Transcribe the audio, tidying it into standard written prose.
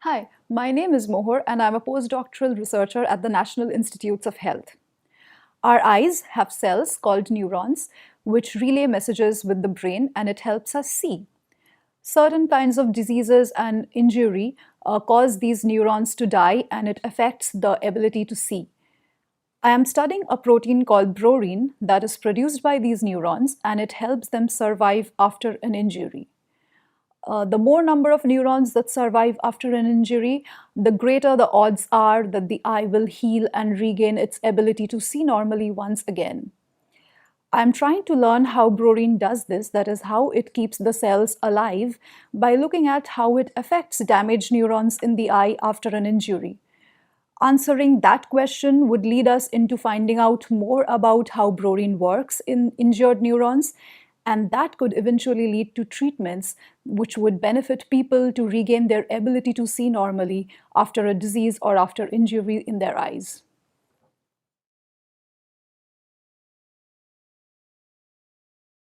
Hi, my name is Mohor and I'm a postdoctoral researcher at the National Institutes of Health. Our eyes have cells called neurons which relay messages with the brain and it helps us see. Certain kinds of diseases and injury cause these neurons to die and it affects the ability to see. I am studying a protein called brorin that is produced by these neurons and it helps them survive after an injury. The more number of neurons that survive after an injury, the greater the odds are that the eye will heal and regain its ability to see normally once again. I'm trying to learn how brorin does this, that is, how it keeps the cells alive, by looking at how it affects damaged neurons in the eye after an injury. Answering that question would lead us into finding out more about how brorin works in injured neurons, and that could eventually lead to treatments which would benefit people to regain their ability to see normally after a disease or after injury in their eyes.